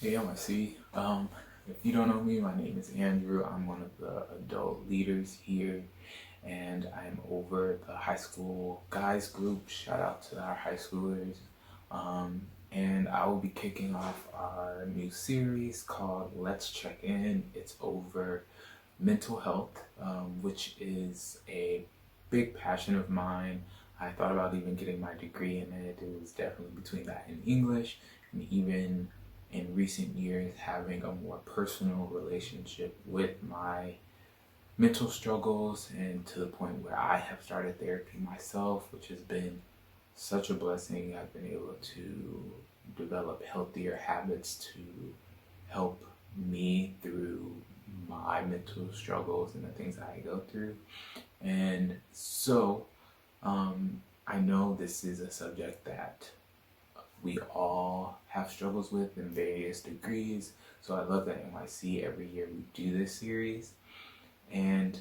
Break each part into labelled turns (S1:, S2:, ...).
S1: Hey, MIC. If you don't know me, my name is Andrew. I'm one of the adult leaders here, and I'm over the high school guys group. Shout out to our high schoolers. And I will be kicking off our new series called Let's Check In. It's over mental health, which is a big passion of mine. I thought about even getting my degree in it. It was definitely between that and English, and even in recent years, having a more personal relationship with my mental struggles, and to the point where I have started therapy myself, which has been such a blessing. I've been able to develop healthier habits to help me through my mental struggles and the things that I go through. And so, I know this is a subject that we all have struggles with in various degrees. So I love that NYC every year we do this series. And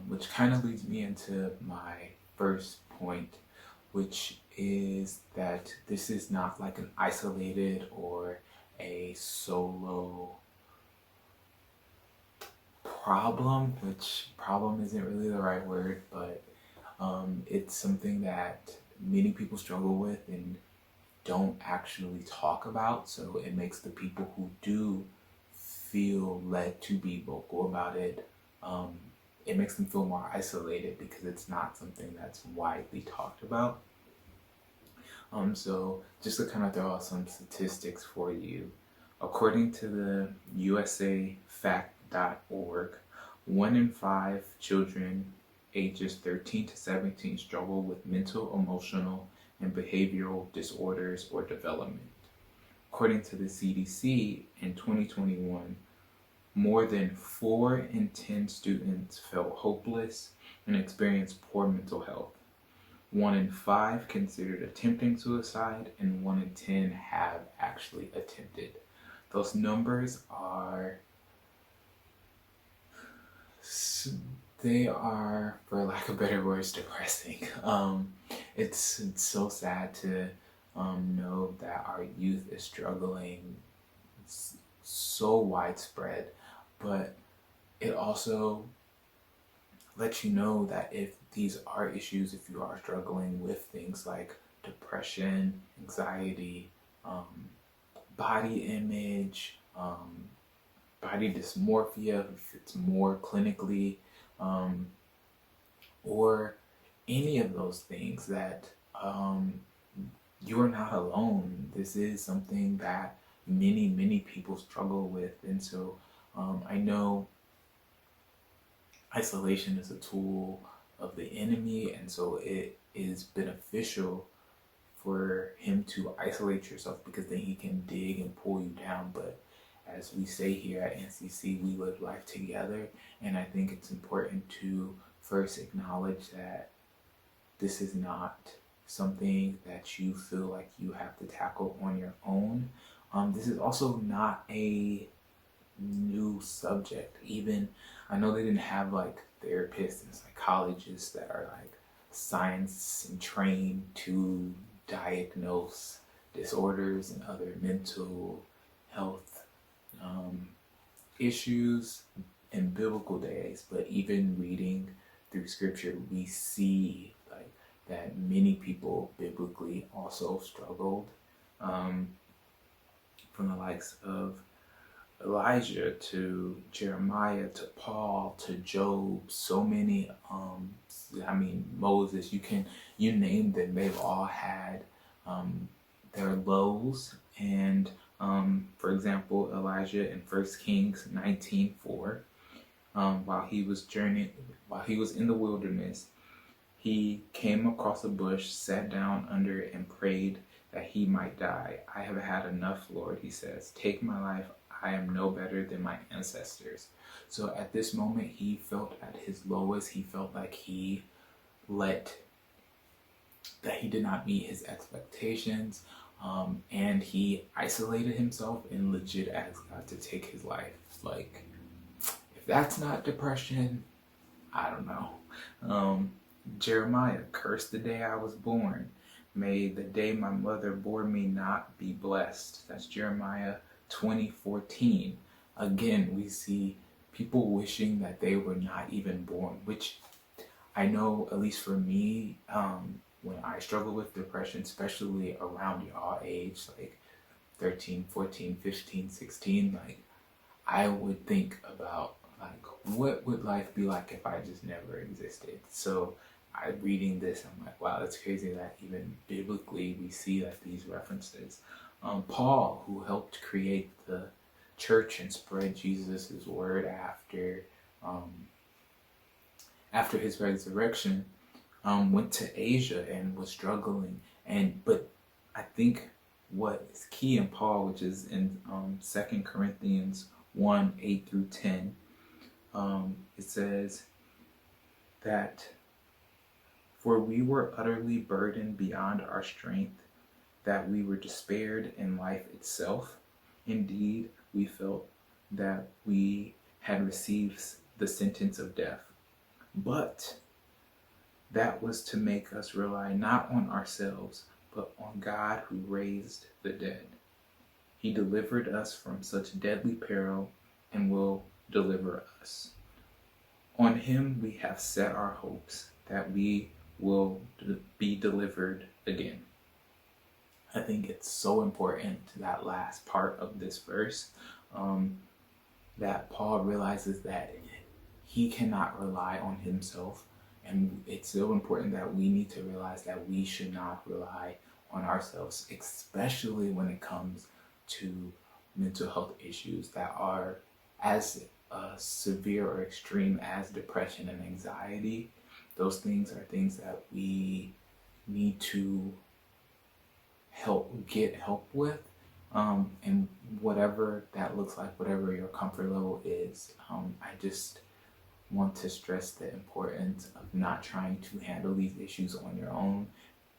S1: which kind of leads me into my first point, which is that this is not like an isolated or a solo problem, which problem isn't really the right word, but it's something that many people struggle with and don't actually talk about. So it makes the people who do feel led to be vocal about it, it makes them feel more isolated because it's not something that's widely talked about. So just to kind of throw out some statistics for you, according to the usafact.org, 1 in 5 children ages 13 to 17 struggle with mental, emotional, and behavioral disorders or development. According to the CDC, in 2021, more than 4 in 10 students felt hopeless and experienced poor mental health. 1 in 5 considered attempting suicide, and 1 in 10 have actually attempted. Those numbers are, they are, for lack of better words, depressing. It's so sad to know that our youth is struggling. It's so widespread, but it also lets you know that if these are issues, if you are struggling with things like depression, anxiety, body image, body dysmorphia, if it's more clinically, or any of those things, that you are not alone. This is something that many people struggle with. And so I know isolation is a tool of the enemy, and so it is beneficial for him to isolate yourself because then he can dig and pull you down. But as we say here at NCC, we live life together, and I think it's important to first acknowledge that this is not something that you feel like you have to tackle on your own. This is also not a new subject. Even I know they didn't have like therapists and psychologists that are like science and trained to diagnose disorders and other mental health issues in biblical days, but even reading through scripture, we see like that many people biblically also struggled, from the likes of Elijah to Jeremiah to Paul to Job. So many, Moses, you name them, they've all had their lows. And for example, Elijah in 1 Kings 19:4, while he was in the wilderness, he came across a bush, sat down under it, and prayed that he might die. "I have had enough, Lord," he says. "Take my life. I am no better than my ancestors." So at this moment, he felt at his lowest. He felt like that he did not meet his expectations, and he isolated himself and legit asked God to take his life. Like, if that's not depression, I don't know. Jeremiah, "Cursed the day I was born. May the day my mother bore me not be blessed." That's Jeremiah 2014, again, we see people wishing that they were not even born, which I know, at least for me, when I struggle with depression, especially around your age, like 13, 14, 15, 16, like I would think about like what would life be like if I just never existed. So I reading this, I'm like, wow, that's crazy that even biblically we see that these references. Paul, who helped create the church and spread Jesus' word um, after his resurrection, went to Asia and was struggling. But I think what is key in Paul, which is in 2 Corinthians 1, 8 through 10, it says that, "For we were utterly burdened beyond our strength, that we were despaired in life itself. Indeed, we felt that we had received the sentence of death. But that was to make us rely not on ourselves, but on God who raised the dead. He delivered us from such deadly peril and will deliver us. On him we have set our hopes that we will be delivered again." I think it's so important, that last part of this verse, that Paul realizes that he cannot rely on himself. And it's so important that we need to realize that we should not rely on ourselves, especially when it comes to mental health issues that are as severe or extreme as depression and anxiety. Those things are things that we need to get help with, and whatever that looks like, whatever your comfort level is. I just want to stress the importance of not trying to handle these issues on your own,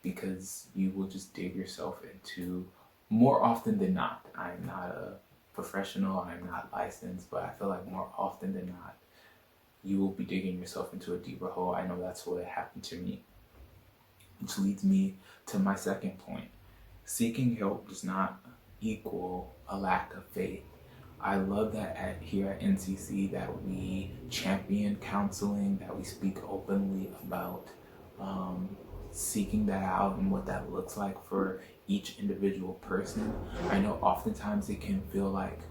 S1: because you will just dig yourself into, more often than not, I'm not a professional, I'm not licensed, but I feel like more often than not, you will be digging yourself into a deeper hole. I know that's what happened to me. Which leads me to my second point. Seeking help does not equal a lack of faith. I love that here at NCC that we champion counseling, that we speak openly about seeking that out and what that looks like for each individual person. I know oftentimes it can feel like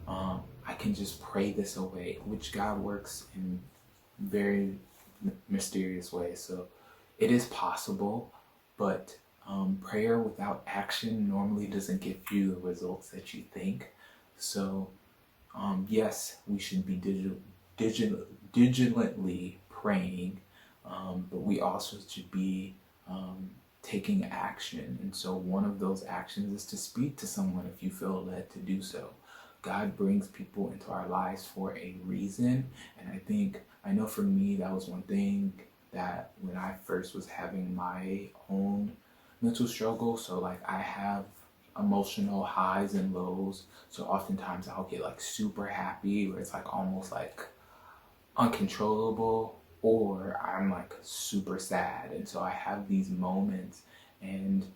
S1: I can just pray this away, which God works in very mysterious ways. So it is possible, but prayer without action normally doesn't give you the results that you think. So yes, we should be digitally praying, but we also should be taking action. And so one of those actions is to speak to someone if you feel led to do so. God brings people into our lives for a reason. And I know for me, that was one thing that when I first was having my own mental struggle, so like I have emotional highs and lows. So oftentimes I'll get like super happy where it's like almost like uncontrollable, or I'm like super sad. And so I have these moments, and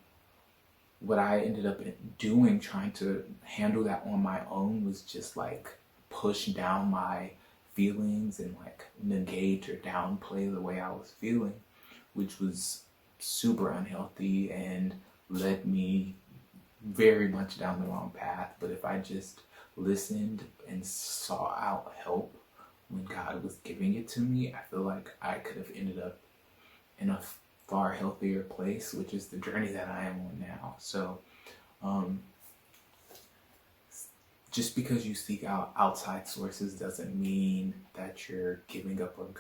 S1: what I ended up doing, trying to handle that on my own, was just like push down my feelings and like negate or downplay the way I was feeling, which was super unhealthy and led me very much down the wrong path. But if I just listened and sought out help when God was giving it to me, I feel like I could have ended up in a far healthier place, which is the journey that I am on now. So just because you seek out outside sources doesn't mean that you're giving up on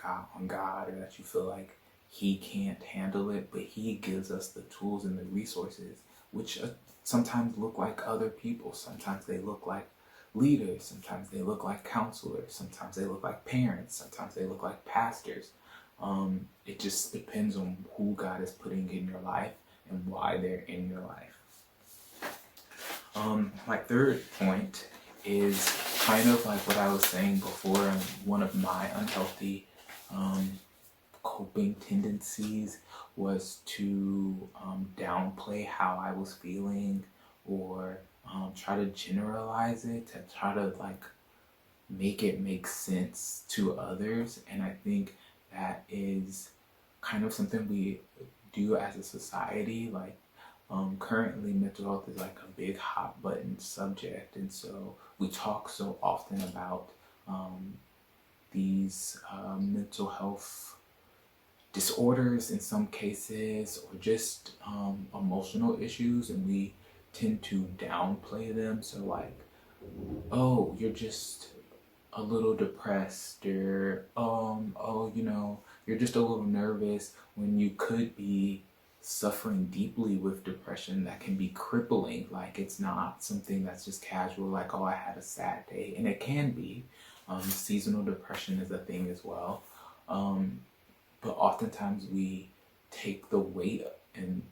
S1: God, or that you feel like he can't handle it. But he gives us the tools and the resources, which sometimes look like other people. Sometimes they look like leaders. Sometimes they look like counselors. Sometimes they look like parents. Sometimes they look like pastors. It just depends on who God is putting in your life and why they're in your life. My third point is kind of like what I was saying before, and one of my unhealthy coping tendencies was to downplay how I was feeling, or try to generalize it, to try to like make it make sense to others. And I think that is kind of something we do as a society. Like currently mental health is like a big hot button subject, and so we talk so often about these mental health disorders in some cases, or just emotional issues, and we tend to downplay them. So like, oh, you're just a little depressed, or oh, you're just a little nervous, when you could be suffering deeply with depression that can be crippling. Like, it's not something that's just casual, like, oh, I had a sad day. And it can be. Seasonal depression is a thing as well. But oftentimes we take the weight and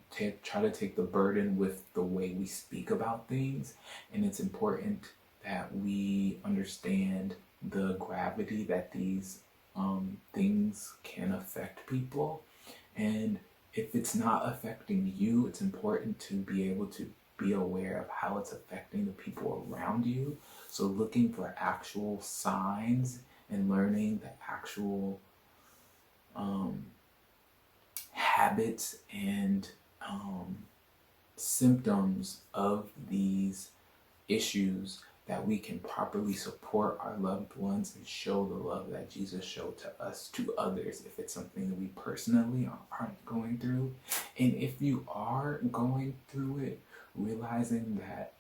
S1: try to take the burden with the way we speak about things. And it's important that we understand the gravity that these things can affect people. And if it's not affecting you, it's important to be able to be aware of how it's affecting the people around you. So looking for actual signs and learning the actual habits and symptoms of these issues, that we can properly support our loved ones and show the love that Jesus showed to us to others, if it's something that we personally aren't going through. And if you are going through it, realizing that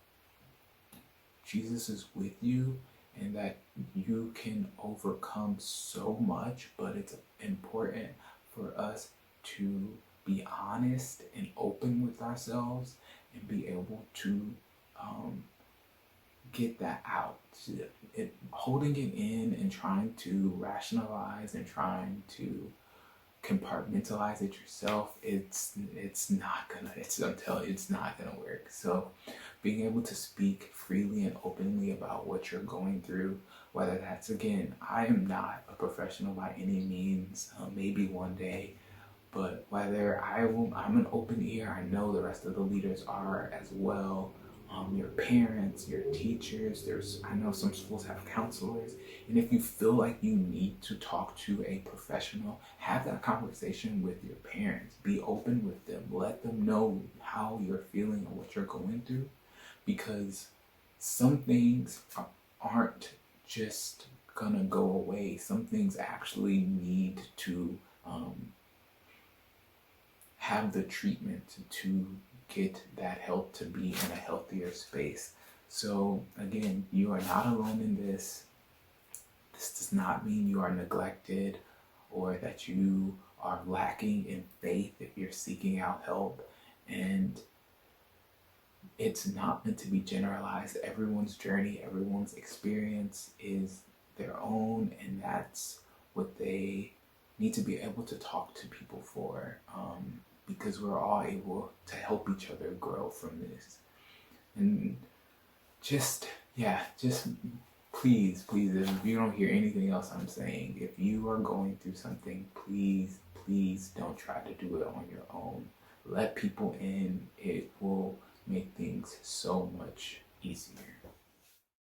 S1: Jesus is with you and that you can overcome so much. But it's important for us to be honest and open with ourselves and be able to get that out. Holding it in and trying to rationalize and trying to compartmentalize it yourself, it's not gonna, I'm telling you, it's not gonna work. So being able to speak freely and openly about what you're going through, whether that's, again, I am not a professional by any means, maybe one day, but whether I'm an open ear, I know the rest of the leaders are as well. Your parents, your teachers, I know some schools have counselors. And if you feel like you need to talk to a professional, have that conversation with your parents. Be open with them. Let them know how you're feeling and what you're going through. Because some things aren't just gonna go away. Some things actually need to have the treatment to get that help to be in a healthier space. So again, you are not alone in this. This does not mean you are neglected or that you are lacking in faith if you're seeking out help. And it's not meant to be generalized. Everyone's journey, everyone's experience is their own, and that's what they need to be able to talk to people for. Because we're all able to help each other grow from this. And just please, if you don't hear anything else I'm saying, if you are going through something, please don't try to do it on your own. Let people in. It will make things so much easier.